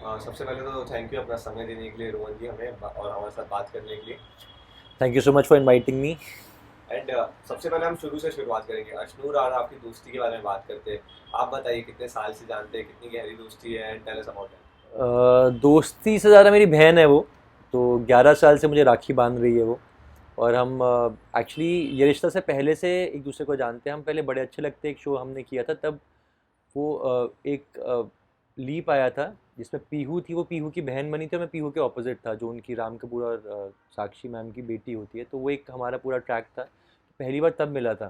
सबसे पहले तो थैंक यू अपना समय देने के लिए रोहन जी हमें और हमारे साथ बात करने के लिए। Thank you so much for inviting me. And सबसे पहले हम शुरू से शुरुआत करेंगे, अशनूर और आपकी दोस्ती के बारे में बात करते हैं। आप बताइए कितने साल से जानते हैं, कितनी गहरी दोस्ती है, and tell us about it. दोस्ती से ज़्यादा मेरी बहन है वो। तो 11 साल से मुझे राखी बांध रही है वो। और हम एक्चुअली ये रिश्ता से पहले से एक दूसरे को जानते हैं। हम पहले बड़े अच्छे लगते, एक शो हमने किया था तब। वो एक लीप आया था जिसमें पीहू थी, वो पीहू की बहन बनी थी और मैं पीहू के ऑपोजिट था, जो उनकी राम कपूर और साक्षी मैम की बेटी होती है। तो वो एक हमारा पूरा ट्रैक था। पहली बार तब मिला था।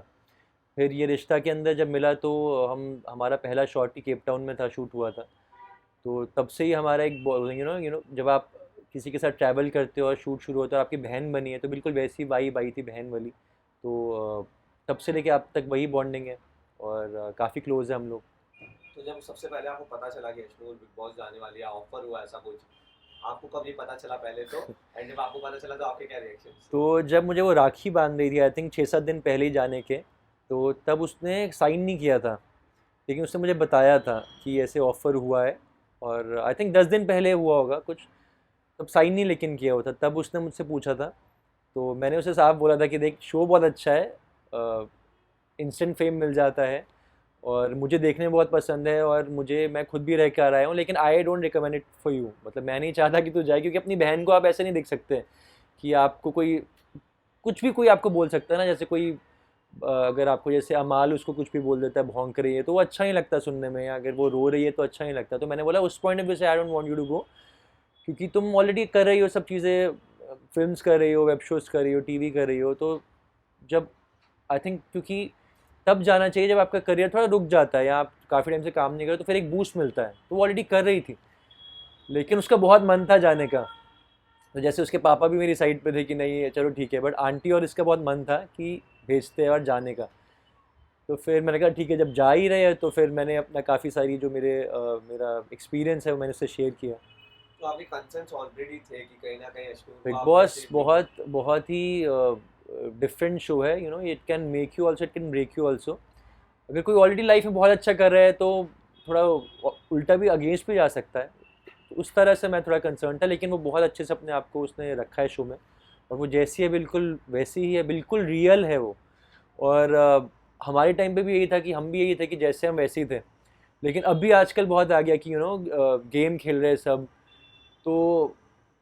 फिर ये रिश्ता के अंदर जब मिला तो हम हमारा पहला शॉट ही केप टाउन में था, शूट हुआ था। तो तब से ही हमारा एक यू नो जब आप किसी के साथ ट्रैवल करते हो और शूट शुरू होता है और आपकी बहन बनी है, तो बिल्कुल वैसी वाइब आई थी बहन वाली। तो तब से लेके अब तक वही बॉन्डिंग है। और काफ़ी क्लोज है हम लोग। तो जब सबसे पहले आपको पता चला कि अशनूर बिग बॉस जाने वाली है, ऑफर हुआ ऐसा कुछ, आपको कब ये पता चला पहले तो, एंड जब आपको पता चला तो आपके क्या रिएक्शन थे? तो जब मुझे वो राखी बांध रही थी, आई थिंक 6-7 दिन पहले ही जाने के, तो तब उसने साइन नहीं किया था। लेकिन उसने मुझे बताया था कि ऐसे ऑफ़र हुआ है। और आई थिंक 10 दिन पहले हुआ होगा कुछ। तब साइन नहीं लेकिन किया हुआ था, तब उसने मुझसे पूछा था। तो मैंने उसे साफ बोला था कि देख, शो बहुत अच्छा है, इंस्टेंट फेम मिल जाता है और मुझे देखने में बहुत पसंद है, और मुझे मैं खुद भी रह के आ रहा हूँ, लेकिन I don't recommend it for you. मतलब मैं नहीं चाहता कि तू जाए, क्योंकि अपनी बहन को आप ऐसे नहीं देख सकते कि आपको कोई कुछ भी कोई आपको बोल सकता है ना। जैसे कोई अगर आपको जैसे अमाल उसको कुछ भी बोल देता है, भौंक रही है, तो वो अच्छा नहीं लगता सुनने में, या अगर वो रो रही है तो अच्छा नहीं लगता। तो मैंने बोला उस पॉइंट ऑफ व्यू से I don't want you to go, क्योंकि तुम ऑलरेडी कर रही हो सब चीज़ें, फिल्म्स कर रही हो, वेब शोज़ कर रही हो, टीवी कर रही हो। तो जब आई थिंक, क्योंकि तब जाना चाहिए जब आपका करियर थोड़ा रुक जाता है या आप काफ़ी टाइम से काम नहीं कर रहे, तो फिर एक बूस्ट मिलता है। तो वो ऑलरेडी कर रही थी, लेकिन उसका बहुत मन था जाने का। तो जैसे उसके पापा भी मेरी साइड पे थे कि नहीं चलो ठीक है, बट आंटी और इसका बहुत मन था कि भेजते हैं और जाने का। तो फिर मैंने कहा ठीक है, जब जा ही रहे हैं तो फिर मैंने अपना काफ़ी सारी जो मेरा एक्सपीरियंस है वो मैंने उससे शेयर किया। तो आपके कंसर्न्स ऑलरेडी थे कि कहीं ना कहीं अशनूर को बिग आप बॉस वैसे नहीं। बहुत बहुत ही डिफरेंट शो है। It can make you also, it can break you also. अगर कोई ऑलरेडी लाइफ में बहुत अच्छा कर रहा है तो थोड़ा उल्टा भी, अगेंस्ट भी जा सकता है। तो उस तरह से मैं थोड़ा कंसर्न था, लेकिन वो बहुत अच्छे से अपने आप को उसने रखा है शो में। और वो जैसी है बिल्कुल वैसी ही है, बिल्कुल रियल है वो। और हमारे टाइम पे भी यही था कि हम भी यही थे कि जैसे हम वैसे ही थे। लेकिन अभी आजकल बहुत आ गया कि गेम खेल रहे हैं सब। तो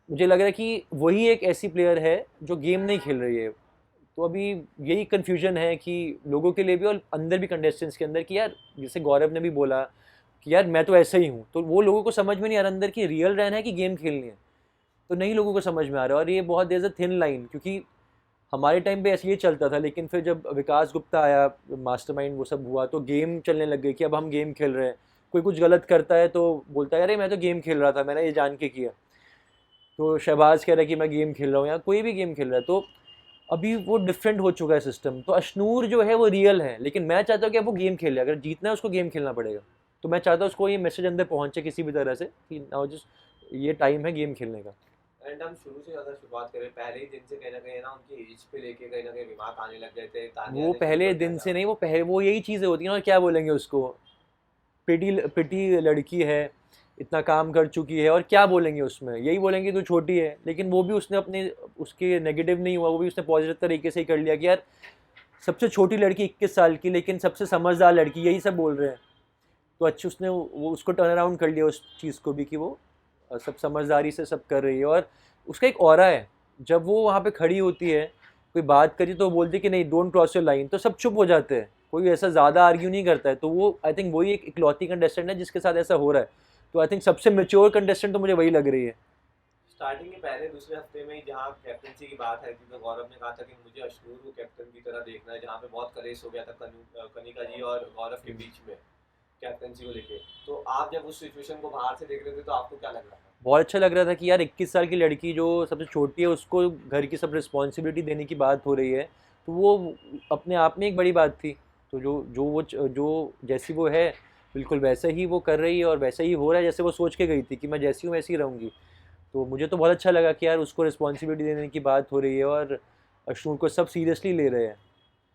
मुझे लग रहा है कि वही एक ऐसी प्लेयर है जो गेम नहीं खेल रही है। तो अभी यही कन्फ्यूजन है कि लोगों के लिए भी और अंदर भी, कंटेस्टेंट्स के अंदर, कि यार जैसे गौरव ने भी बोला कि यार मैं तो ऐसा ही हूँ, तो वो लोगों को समझ में नहीं आ रहा अंदर कि रियल रहना है कि गेम खेलनी है। तो नहीं लोगों को समझ में आ रहा है, और ये बहुत देर से थिन लाइन, क्योंकि हमारे टाइम पे ऐसे ये चलता था, लेकिन फिर जब विकास गुप्ता आया, मास्टरमाइंड वो सब हुआ, तो गेम चलने लग गई कि अब हम गेम खेल रहे हैं। कोई कुछ गलत करता है तो बोलता है अरे मैं तो गेम खेल रहा था, मैंने ये जान के किया। तो शहबाज कह रहा है कि मैं गेम खेल रहा हूँ, या कोई भी गेम खेल रहा है। तो अभी वो डिफरेंट हो चुका है सिस्टम। तो अशनूर जो है वो रियल है, लेकिन मैं चाहता हूँ कि अब वो गेम खेले। अगर जीतना है उसको गेम खेलना पड़ेगा। तो मैं चाहता हूँ उसको ये मैसेज अंदर पहुँचे किसी भी तरह से कि नाउ जस्ट ये टाइम है गेम खेलने का। एंड हम शुरू से अगर शुरुआत करें, पहले ही दिन से कहीं ना कहीं ना उनकी एज पे लेके कहीं ना कहीं रिमार्क आने लग गए थे, ताने वो आने शुरू पहले कर दिया दिन था। से नहीं, वो पहले वो यही चीज़ें होती हैं, और क्या बोलेंगे उसको, पिटी पिटी लड़की है, इतना काम कर चुकी है, और क्या बोलेंगे उसमें, यही बोलेंगे तू छोटी है। लेकिन वो भी उसने अपने, उसके नेगेटिव नहीं हुआ, वो भी उसने पॉजिटिव तरीके से ही कर लिया कि यार सबसे छोटी लड़की 21 साल की, लेकिन सबसे समझदार लड़की, यही सब बोल रहे हैं। तो अच्छी उसने वो उसको टर्न अराउंड कर लिया उस चीज़ को भी, कि वो सब समझदारी से सब कर रही है। और उसका एक ऑरा है, जब वो वहाँ पे खड़ी होती है, कोई बात करी तो वो बोलती है कि नहीं डोंट क्रॉस योर लाइन, तो सब चुप हो जाते हैं, कोई ऐसा ज़्यादा आर्ग्यू नहीं करता है। तो वो आई थिंक वही एक इकलौती कंटेस्टेंट है जिसके साथ ऐसा हो रहा है। तो आई थिंक सबसे मेच्योर कंटेस्टेंट तो मुझे वही लग रही है। स्टार्टिंग के पहले दूसरे हफ्ते में ही जहाँ कैप्टनसी की बात आई थी, तो गौरव ने कहा था कि मुझे अशनूर को कैप्टन की तरह देखना है, जहाँ पे बहुत कलेश हो गया था कनिका जी और गौरव के बीच में कैप्टनसी को लेके। तो आप जब उस सिचुएशन को बाहर से देख रहे थे तो आपको क्या लग रहा था? बहुत अच्छा लग रहा था कि यार 21 साल की लड़की जो सबसे छोटी है, उसको घर की सब रिस्पॉन्सिबिलिटी देने की बात हो रही है। तो वो अपने आप में एक बड़ी बात थी। तो जो जैसी वो है, बिल्कुल वैसे ही वो कर रही है, और वैसे ही हो रहा है जैसे वो सोच के गई थी कि मैं जैसी हूँ वैसी ही रहूँगी। तो मुझे तो बहुत अच्छा लगा कि यार उसको रिस्पॉन्सिबिलिटी देने की बात हो रही है, और अशनूर को सब सीरियसली ले रहे हैं।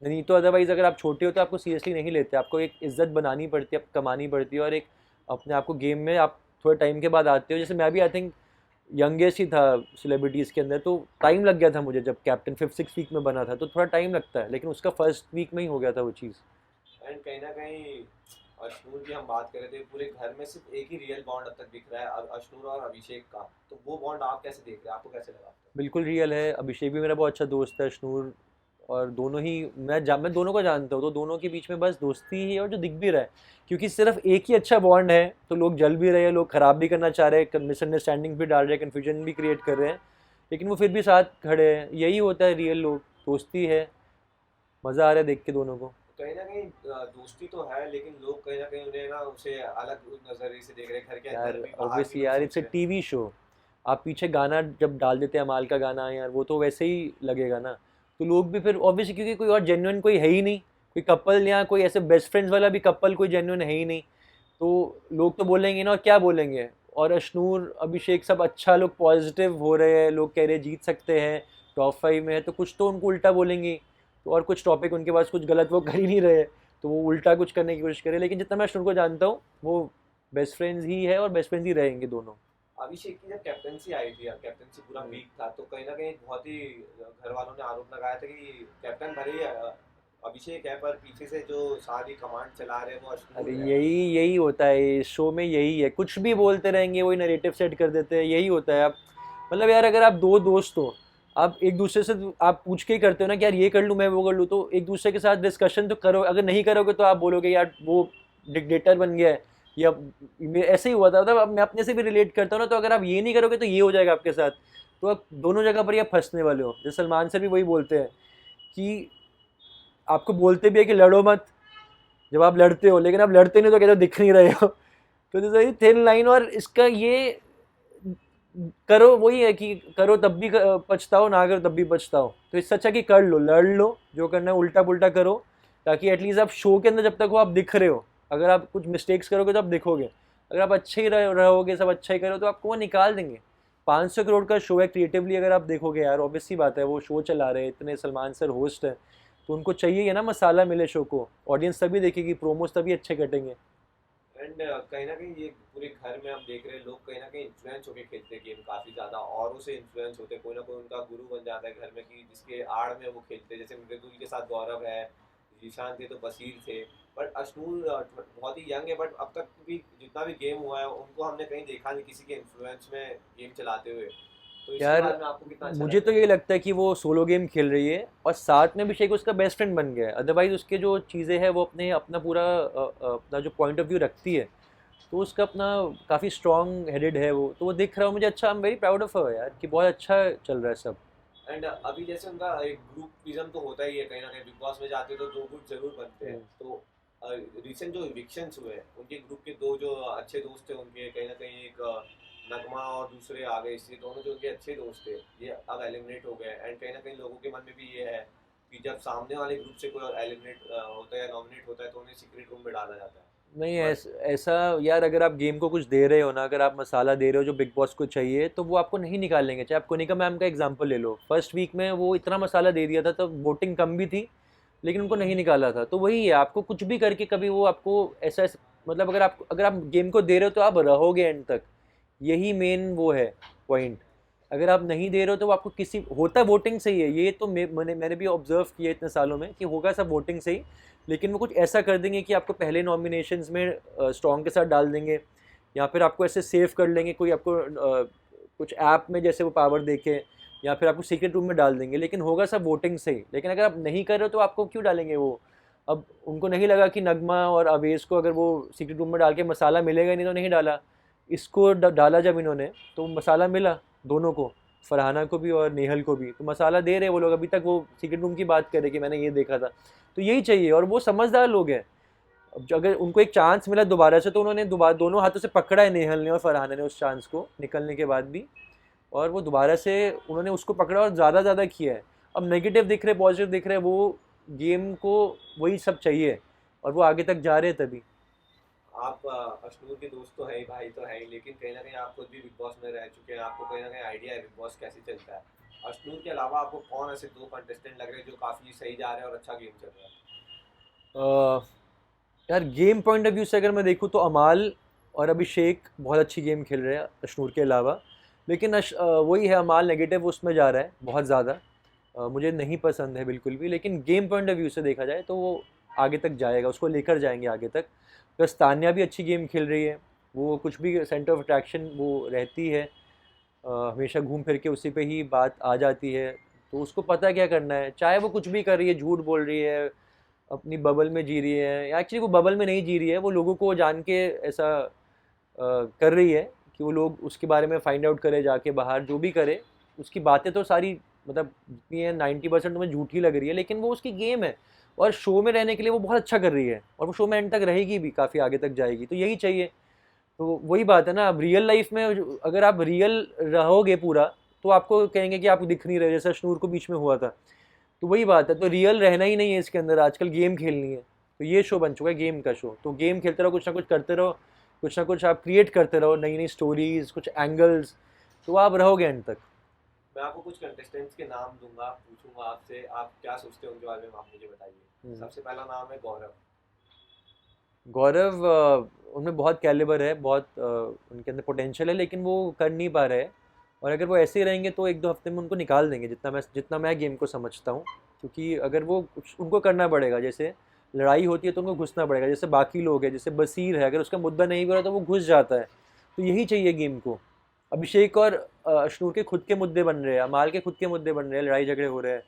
नहीं तो अदरवाइज़ अगर आप छोटे हो तो आपको सीरियसली नहीं लेते, आपको एक इज़्ज़त बनानी पड़ती है, कमानी पड़ती है, और एक अपने आप को गेम में आप थोड़े टाइम के बाद आते हो, जैसे मैं भी आई थिंक यंगेस्ट ही था सेलिब्रिटीज़ के अंदर, तो टाइम लग गया था मुझे जब कैप्टन 5-6 वीक में बना था, तो थोड़ा टाइम लगता है, लेकिन उसका फर्स्ट वीक में ही हो गया था वो चीज़। एंड कहीं ना कहीं अश्नूर की हम बात कर रहे थे, पूरे घर में सिर्फ एक ही रियल बॉन्ड अब तक दिख रहा है, अश्नूर और अभिषेक का। तो वो बॉन्ड आप कैसे देख रहे हैं, आपको कैसे लगा? बिल्कुल रियल है, अभिषेक भी मेरा बहुत अच्छा दोस्त है, अशनूर, और दोनों ही मैं दोनों को जानता हूँ, तो दोनों के बीच में बस दोस्ती ही है, और जो दिख भी रहा है, क्योंकि सिर्फ एक ही अच्छा बॉन्ड है तो लोग जल भी रहे हैं, लोग ख़राब भी करना चाह रहे हैं, मिसअंडरस्टैंडिंग भी डाल रहे हैं, कन्फ्यूजन भी क्रिएट कर रहे हैं, लेकिन वो फिर भी साथ खड़े हैं। यही होता है रियल लोग, दोस्ती है, मज़ा आ रहा है देख के दोनों को। कहीं ना कहीं दोस्ती तो है, लेकिन लोग कहीं ना कहीं उन्हें ना उसे अलग नजरिए से देख रहे हैं, घर के यार अंदर भी बाहर भी ऑब्वियसली लोग यार, सोच इट्स अ रहे हैं। टीवी शो, आप पीछे गाना जब डाल देते हैं अमाल का गाना यार, वो तो वैसे ही लगेगा ना, तो लोग भी फिर ऑब्वियसली, क्योंकि कोई और जेन्युइन कोई है ही नहीं, कोई कपल या कोई ऐसे बेस्ट फ्रेंड्स वाला भी कपल कोई जेन्युइन है ही नहीं, तो लोग तो बोलेंगे ना, और क्या बोलेंगे। और अशनूर अभिषेक सब अच्छा, लोग पॉजिटिव हो रहे हैं, लोग कह रहे हैं जीत सकते हैं, टॉप 5 में है, तो कुछ तो उनको उल्टा बोलेंगे, तो और कुछ टॉपिक उनके पास कुछ गलत वो कर ही नहीं रहे, तो वो उल्टा कुछ करने की कोशिश करे, लेकिन जितना मैं अशनूर को जानता हूँ वो बेस्ट फ्रेंड्स ही है, और बेस्ट फ्रेंड्स ही रहेंगे दोनों। अभिषेक की जब कैप्टनसी आई थी, कैप्टनसी पूरा वीक था, तो कहीं ना कहीं बहुत ही घर वालों ने आरोप लगाया था कि कैप्टन भले ही अभिषेक है, पर पीछे से जो सारी कमांड चला रहे हैं वो अरे अश्नूर है। यही यही होता है इस शो में, यही है, कुछ भी बोलते रहेंगे, वही नरेटिव सेट कर देते हैं, यही होता है। आप मतलब यार, अगर आप दो दोस्त हो, आप एक दूसरे से आप पूछ के ही करते हो ना कि यार ये कर लूँ, मैं वो कर लूँ, तो एक दूसरे के साथ डिस्कशन तो करो, अगर नहीं करोगे तो आप बोलोगे यार वो डिक्टेटर बन गया है, या ऐसे ही हुआ था, मतलब अब मैं अपने से भी रिलेट करता हूँ ना, तो अगर आप ये नहीं करोगे तो ये हो जाएगा आपके साथ, तो आप दोनों जगह पर ही आप फंसने वाले हो। जैसे सलमान सर भी वही बोलते हैं कि आपको बोलते भी है कि लड़ो मत, जब आप लड़ते हो, लेकिन आप लड़ते नहीं तो कहते हो दिख नहीं रहे हो। तो जैसे थिन लाइन, और इसका ये करो वही है कि करो तब भी पछताओ, ना करो तब भी पछताओ, तो इससे अच्छा कि कर लो, लड़ लो, जो करना है उल्टा पुल्टा करो, ताकि एटलीस्ट आप शो के अंदर जब तक हो आप दिख रहे हो। अगर आप कुछ मिस्टेक्स करोगे तो आप दिखोगे, अगर आप अच्छे ही रहोगे, सब अच्छा ही करो, तो आपको वो निकाल देंगे। 500 करोड़ का शो है, क्रिएटिवली अगर आप देखोगे यार, ऑब्वियस सी बात है, वो शो चला रहे हैं, इतने सलमान सर होस्ट है, तो उनको चाहिए ना मसाला मिले शो को, ऑडियंस तभी देखेगी, प्रोमोस तभी अच्छे कटेंगे। एंड कहीं ना कहीं ये पूरे घर में हम देख रहे हैं, लोग कहीं ना कहीं इन्फ्लुएंस होकर खेलते हैं गेम काफी ज्यादा, औरों से इन्फ्लुएंस होते हैं, कोई ना कोई उनका गुरु बन जाता है घर में, कि जिसके आड़ में वो खेलते हैं। जैसे मृदुल के साथ गौरव है, जीशान थे तो बसीर थे, बट अश्नूर बहुत ही यंग है, बट अब तक भी जितना भी गेम हुआ है उनको हमने कहीं देखा नहीं किसी के इन्फ्लुएंस में गेम चलाते हुए। तो इसके यार बारे में आपको कितना अच्छा मुझे लगता तो है? ये लगता है कि वो सोलो गेम खेल रही है, और साथ में अभिषेक उसका बेस्ट फ्रेंड बन गया है, अदरवाइज उसके जो चीज़ें हैं वो अपने अपना पूरा अपना जो पॉइंट ऑफ व्यू रखती है, तो उसका अपना काफ़ी स्ट्रॉन्ग हेडेड है वो, तो वो दिख रहा है मुझे अच्छा, I am very proud of her यार, कि बहुत अच्छा चल रहा है सब। एंड अभी जैसे उनका एक ग्रुपिज्म तो होता ही है, कहीं ना कहीं बिग बॉस में जाते तो दो ग्रुप जरूर बनते हैं। हम्म। तो रिसेंट जो इविक्शंस हुए उनके ग्रुप के दो जो अच्छे दोस्त थे उनके, कहीं ना कहीं एक नगमा और दूसरे आ गए, इसलिए दोनों जो उनके अच्छे दोस्त थे ये अब एलिमिनेट हो गए। एंड कहीं ना कहीं लोगों के मन में भी ये है कि जब सामने वाले ग्रुप से कोई और एलिमिनेट होता है या नॉमिनेट होता है तो उन्हें सीक्रेट रूम में डाला जाता है। नहीं, बट ऐसा यार, अगर आप गेम को कुछ दे रहे हो ना, अगर आप मसाला दे रहे हो जो बिग बॉस को चाहिए, तो वो आपको नहीं निकालेंगे। चाहे आप कोनिका मैम का एग्जांपल ले लो, फर्स्ट वीक में वो इतना मसाला दे दिया था, तब वोटिंग कम भी थी, लेकिन उनको नहीं निकाला था। तो वही है, आपको कुछ भी करके कभी वो आपको मतलब अगर आप गेम को दे रहे हो तो आप रहोगे एंड तक, यही मेन वो है पॉइंट। अगर आप नहीं दे रहे हो तो वो आपको किसी होता है वोटिंग से ही है, ये तो मैंने भी ऑब्जर्व किया इतने सालों में कि होगा सब वोटिंग से ही, लेकिन वो कुछ ऐसा कर देंगे कि आपको पहले नॉमिनेशंस में स्ट्रॉन्ग के साथ डाल देंगे, या फिर आपको ऐसे सेव कर लेंगे, कोई आपको कुछ ऐप में जैसे वो पावर देके, या फिर आपको सीक्रेट रूम में डाल देंगे, लेकिन होगा सब वोटिंग से ही। लेकिन अगर आप नहीं कर रहे हो तो आपको क्यों डालेंगे वो। अब उनको नहीं लगा कि नगमा और अवेश को अगर वो सीक्रेट रूम में डाल के मसाला मिलेगा नहीं, तो नहीं डाला। इसको डाला जब इन्होंने, तो मसाला मिला दोनों को, फरहाना को भी और नेहल को भी, तो मसाला दे रहे वो लोग। अभी तक वो सीक्रेट रूम की बात कर रहे कि मैंने ये देखा था, तो यही चाहिए, और वो समझदार लोग हैं। अब अगर उनको एक चांस मिला दोबारा से, तो उन्होंने दोबारा दोनों हाथों से पकड़ा है, नेहल ने और फरहाना ने, उस चांस को निकलने के बाद भी, और वो दोबारा से उन्होंने उसको पकड़ा और ज़्यादा ज़्यादा किया है। अब नेगेटिव दिख रहे, पॉजिटिव दिख रहे, वो गेम को वही सब चाहिए, और वो आगे तक जा रहे हैं तभी। आप अश्नूर के दोस्त तो है ही, भाई तो है ही, लेकिन कहीं ना कहीं आप खुद भी बिग बॉस में रह चुके हैं, आपको कहीं ना कहीं आइडिया है बिग बॉस कैसे चलता है। अश्नूर के अलावा आपको कौन ऐसे दो कंटेस्टेंट लग रहे हैं जो काफी सही जा रहे हैं और अच्छा गेम चल रहा है? यार गेम पॉइंट ऑफ व्यू से अगर मैं देखूँ तो अमाल और अभिषेक बहुत अच्छी गेम खेल रहे हैं अशनूर के अलावा। लेकिन वही है, अमाल नेगेटिव उसमें जा रहा है बहुत ज़्यादा। मुझे नहीं पसंद है बिल्कुल भी, लेकिन गेम पॉइंट ऑफ व्यू से देखा जाए तो वो आगे तक जाएगा, उसको लेकर जाएंगे आगे तक। प्लस तान्या भी अच्छी गेम खेल रही है, वो कुछ भी सेंटर ऑफ अट्रैक्शन वो रहती है, हमेशा घूम फिर के उसी पे ही बात आ जाती है। तो उसको पता है क्या करना है, चाहे वो कुछ भी कर रही है, झूठ बोल रही है, अपनी बबल में जी रही है, या एक्चुअली वो बबल में नहीं जी रही है, वो लोगों को जान के ऐसा कर रही है कि वो लोग उसके बारे में फाइंड आउट करे जाके बाहर, जो भी करे। उसकी बातें तो सारी मतलब जितनी है 90% तुम्हें झूठी लग रही है, लेकिन वो उसकी गेम है और शो में रहने के लिए वो बहुत अच्छा कर रही है, और वो शो में एंड तक रहेगी भी, काफ़ी आगे तक जाएगी, तो यही चाहिए। तो वही बात है ना, अब रियल लाइफ में अगर आप रियल रहोगे पूरा, तो आपको कहेंगे कि आप दिख नहीं रहे, जैसा शनूर को बीच में हुआ था। तो वही बात है, तो रियल रहना ही नहीं है इसके अंदर, आजकल गेम खेलनी है। तो ये शो बन चुका है गेम का शो, तो गेम खेलते रहो, कुछ ना कुछ करते रहो, कुछ ना कुछ आप क्रिएट करते रहो, नई नई स्टोरीज, कुछ एंगल्स, तो आप रहोगे एंड तक। मैं आपको कुछ कंटेस्टेंट्स के नाम दूंगा, पूछूंगा आपसे, आप क्या सोचते हो उनके बारे में, आप मुझे बताइए। सबसे पहला नाम है गौरव। गौरव उनमें बहुत कैलिबर है, बहुत उनके अंदर पोटेंशियल है, लेकिन वो कर नहीं पा रहे हैं। और अगर वो ऐसे ही रहेंगे तो एक दो हफ्ते में उनको निकाल देंगे, जितना मैं गेम को समझता हूँ। क्योंकि अगर वो कुछ उनको करना पड़ेगा, जैसे लड़ाई होती है तो उनको घुसना पड़ेगा, जैसे बाकी लोग हैं, जैसे बसीर है, अगर उसका मुद्दा नहीं बना तो वो घुस जाता है। तो यही चाहिए गेम को। अभिषेक और अशनूर के खुद के मुद्दे बन रहे हैं, अमाल के खुद के मुद्दे बन रहे हैं, लड़ाई झगड़े हो रहे हैं।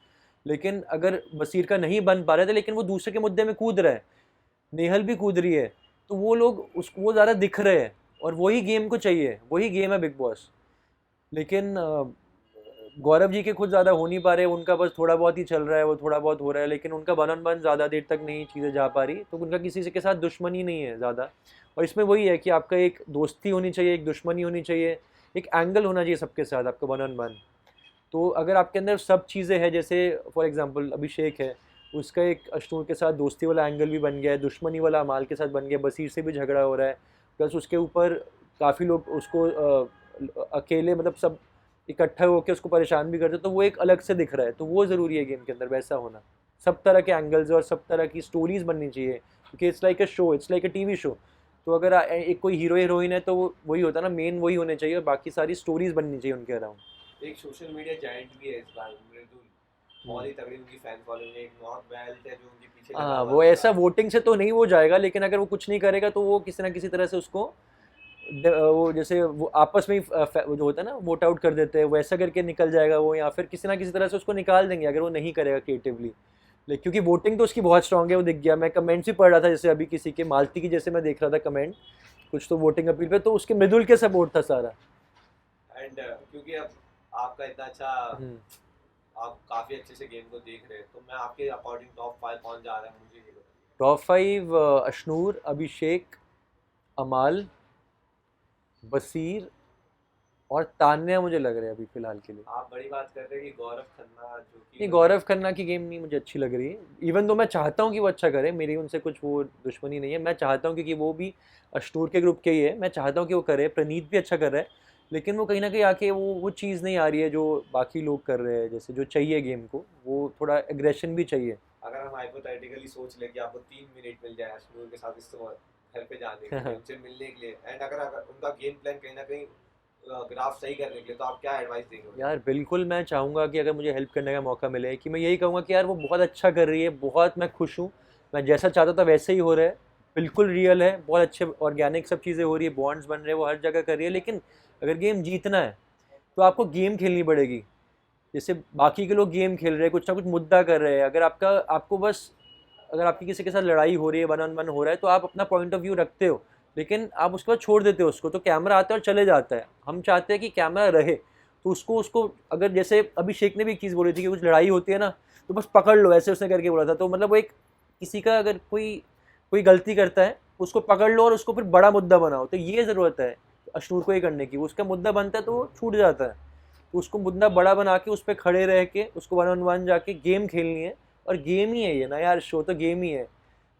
लेकिन अगर बसीर का नहीं बन पा रहे थे, लेकिन वो दूसरे के मुद्दे में कूद रहा है, नेहल भी कूद रही है, तो वो लोग उसको वो ज़्यादा दिख रहे हैं, और वही गेम को चाहिए, वही गेम है बिग बॉस। लेकिन गौरव जी के खुद ज़्यादा हो नहीं पा रहे, उनका बस थोड़ा बहुत ही चल रहा है, वो थोड़ा बहुत हो रहा है, लेकिन उनका वन ऑन वन ज़्यादा देर तक नहीं चीज़ें जा पा रही, तो उनका किसी से के साथ दुश्मनी नहीं है ज़्यादा। और इसमें वही है कि आपका एक दोस्ती होनी चाहिए, एक दुश्मनी होनी चाहिए, एक एंगल होना चाहिए सबके साथ आपका वन ऑन वन। तो अगर आपके अंदर सब चीज़ें हैं, जैसे फॉर एग्जांपल अभिषेक है, उसका एक अशनूर के साथ दोस्ती वाला एंगल भी बन गया है, दुश्मनी वाला अमाल के साथ बन गया, बसीर से भी झगड़ा हो रहा है, प्लस उसके ऊपर काफ़ी लोग उसको अकेले मतलब सब इकट्ठा होकर उसको परेशान भी करते, तो वो एक अलग से दिख रहा है। तो वो ज़रूरी है गेम के अंदर वैसा होना, सब तरह के एंगल्स और सब तरह की स्टोरीज बननी चाहिए, क्योंकि it's like a show, it's like a TV show. तो अगर एक कोई हीरो हीरोइन है तो वही होता है ना, मेन वही होने चाहिए, और बाकी सारी स्टोरीज बननी चाहिए उनके अराउंड। एक सोशल मीडिया जायंट भी है इस बार, मृदुल। बहुत ही तगड़ी उनकी फैन फॉलोइंग है, एक नॉर्थ वेल्थ है जो उनके पीछे लगा हाँ, हुआ है वो ऐसा पूरा। वोटिंग से तो नहीं हो जाएगा, लेकिन अगर वो कुछ नहीं करेगा तो वो किसी ना किसी तरह से उसको वो जैसे वो आपस में ही वो जो होता है ना वोट आउट कर देते हैं, वैसा करके निकल जाएगा वो, या फिर किसी ना किसी तरह से उसको निकाल देंगे अगर वो नहीं करेगा क्रिएटिवली। लेकिन क्योंकि वोटिंग तो उसकी बहुत स्ट्रांग है, वो दिख गया, मैं कमेंट्स भी पढ़ रहा था, जैसे अभी किसी के मालती की जैसे मैं देख रहा था कमेंट, कुछ तो वोटिंग अपील पे, तो उसके मृदुल के सपोर्ट था सारा। एंड क्योंकि अब आपका इतना अच्छा, हम्म। आप काफी अच्छे से गेम को देख रहे हैं, तो मैं आपके अकॉर्डिंग टॉप 5 कौन जा रहा है मुझे ये बताइए। टॉप 5 अशनूर, अभिषेक, अमाल, बसीर और तान्या मुझे लग रहा है अभी फिलहाल के लिए। आप बड़ी बात कर रहे हैं कि गौरव खन्ना जो कि नहीं, गौरव खन्ना की गेम नहीं मुझे अच्छी लग रही है, इवन तो मैं चाहता हूँ कि वो अच्छा करे, मेरी उनसे कुछ वो दुश्मनी नहीं है, मैं चाहता हूँ, क्योंकि वो भी अशनूर के ग्रुप के ही है, मैं चाहता हूँ कि वो करे, प्रणीत भी अच्छा कर रहा है। लेकिन वो कहीं ना कहीं आके वो चीज़ नहीं आ रही है जो बाकी लोग कर रहे हैं, जैसे जो चाहिए गेम को, वो थोड़ा एग्रेशन भी चाहिए। अगर हम हाइपोथेटिकली सोच लें कि आपको 3 मिनट मिल जाए अश्नूर के साथ इस घर पे जाने के लिए, उनसे मिलने के लिए, एंड अगर उनका गेम प्लान कहीं ना कहीं ग्राफ सही करने के लिए, तो आप क्या एडवाइस देंगे उन्हें? यार बिल्कुल, मैं चाहूँगा कि अगर मुझे हेल्प करने का मौका मिले, कि मैं यही कहूँगा कि यार वो बहुत अच्छा कर रही है, बहुत मैं खुश हूँ, मैं जैसा चाहता था वैसे ही हो रहा है, बिल्कुल रियल है, बहुत अच्छे ऑर्गेनिक सब चीज़ें हो रही है, बॉन्ड्स बन रहे हैं, वो हर जगह कर रही है। लेकिन अगर गेम जीतना है तो आपको गेम खेलनी पड़ेगी, जैसे बाकी के लोग गेम खेल रहे हैं, कुछ ना कुछ मुद्दा कर रहे हैं, अगर आपको बस अगर आपकी किसी के साथ लड़ाई हो रही है, वन ऑन वन हो रहा है, तो आप अपना पॉइंट ऑफ व्यू रखते हो, लेकिन आप उसके बाद छोड़ देते हो उसको, तो कैमरा आता है और चले जाता है। हम चाहते हैं कि कैमरा रहे, तो उसको उसको अगर जैसे अभिषेक ने भी एक चीज़ बोली थी कि कुछ लड़ाई होती है ना, तो बस पकड़ लो, ऐसे उसने करके बोला था। तो मतलब वो एक किसी का अगर कोई कोई गलती करता है, उसको पकड़ लो और उसको फिर बड़ा मुद्दा बनाओ, तो ये ज़रूरत है अशनूर को ये करने की, उसका मुद्दा बनता है तो वो छूट जाता है। तो उसको मुद्दा बड़ा बना के उस पर खड़े रह के उसको वन ऑन वन जाके गेम खेलनी है, और गेम ही है ये ना यार, शो तो गेम ही है।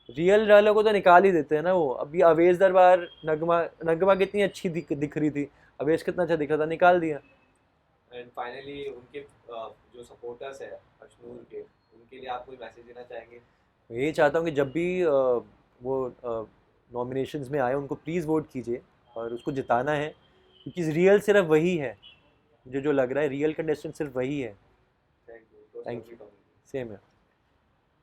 रियल वालों को तो निकाल ही देते हैं ना वो। अभी अवेश दरबार, नगमा नगमा कितनी अच्छी दिख रही थी, अवेश कितना अच्छा दिख रहा था, निकाल दिया। एंड फाइनली उनके जो सपोर्टर्स है अश्नूर के, उनके लिए आप कोई मैसेज देना चाहेंगे? मैं यही चाहता हूँ कि जब भी वो नॉमिनेशंस में आए, उनको प्लीज़ वोट कीजिए, और उसको जिताना है, क्योंकि रियल सिर्फ वही है, मुझे जो लग रहा है रियल कंटेस्टेंट सिर्फ वही है। Thank you. Thank you. Same है।